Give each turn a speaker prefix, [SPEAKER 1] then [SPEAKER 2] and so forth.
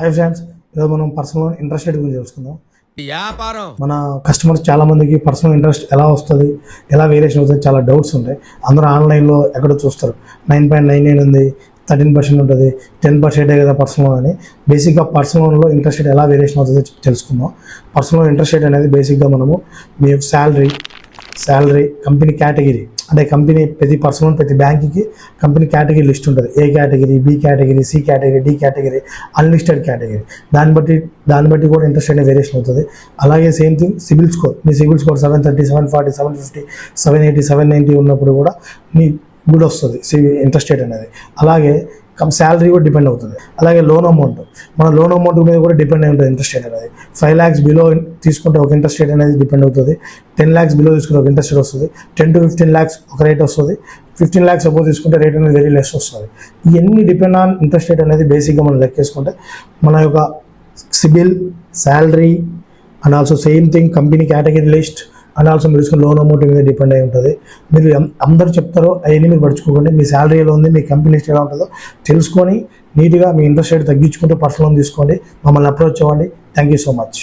[SPEAKER 1] Hi friends, ఈరోజు మనం personal interest rate గురించి తెలుసుకుందాం.
[SPEAKER 2] వ్యాపారం
[SPEAKER 1] మన కస్టమర్స్ చాలా మందికి పర్సనల్ ఇంట్రెస్ట్ ఎలా వస్తుంది, ఎలా వేరియేషన్ అవుతుంది, చాలా డౌట్స్ ఉంటాయి. అందరూ ఆన్లైన్లో ఎక్కడో చూస్తారు 9.99 ఉంది, 13% ఉంటుంది, 10% కదా పర్సనల్ అని. బేసిక్గా పర్సనల్ లోన్లో ఇంట్రెస్ట్ రేట్ ఎలా వేరియేషన్ అవుతుందో తెలుసుకుందాం. పర్సనల్ ఇంట్రెస్ట్ రేట్ అనేది బేసిక్గా మనము మీ శాలరీ కంపెనీ కేటగిరీ, అంటే కంపెనీ ప్రతి పర్సనల్ ప్రతి బ్యాంక్కి కంపెనీ కేటగిరీ లిస్ట్ ఉంటుంది. A category, B category, C category, D category, unlisted category. దాన్ని బట్టి కూడా ఇంట్రెస్ట్ అనేది వేరియేషన్ అవుతుంది. అలాగే సేమ్ థింగ్ సిబిల్ స్కోర్. మీ సిబిల్ స్కోర్ 730, 740, 750, 780, 790 ఉన్నప్పుడు కూడా మీ గుడ్ వస్తుంది ఇంట్రెస్ట్ రేట్ అనేది. అలాగే శాలరీ కూడా డిపెండ్ అవుతుంది. అలాగే లోన్ అమౌంట్, మన లోన్ అమౌంట్ మీద కూడా డిపెండ్ అయి ఉంటుంది ఇంట్రెస్ట్ రేట్ అనేది. 5 lakhs బిలో తీసుకుంటే ఒక ఇంట్రెస్ట్ రేట్ అనేది డిపెండ్ అవుతుంది. 10 lakhs బిలో తీసుకుంటే ఒక ఇంట్రెస్ట్ రేట్ వస్తుంది. 10 to 15 lakhs ఒక రేట్ వస్తుంది. 15 lakhs అబోవ్ తీసుకుంటే రేట్ అనేది వెరీ లెస్ వస్తుంది. ఇవన్నీ డిపెండ్ ఆన్ ఇంట్రెస్ట్ రేట్ అనేది. బేసిక్గా మనం లెక్కేసుకుంటే మన యొక్క CIBIL, salary and also same thing company category list and also మీరు తీసుకున్న లోన్ అమౌంట్ మీద డిపెండ్ అయి ఉంటుంది. మీరు అందరూ చెప్తారో అవన్నీ మీరు పడుచుకోకండి. మీ శాలరీ ఎలా ఉంది, మీ కంపెనీ లిస్ట్ ఎలా ఉంటుందో తెలుసుకొని నీట్గా మీ ఇంట్రెస్ట్ రేట్ తగ్గించుకుంటూ పర్సనల్ లోన్ తీసుకోండి. మమ్మల్ని అప్రోచ్ అవ్వండి. Thank you so much.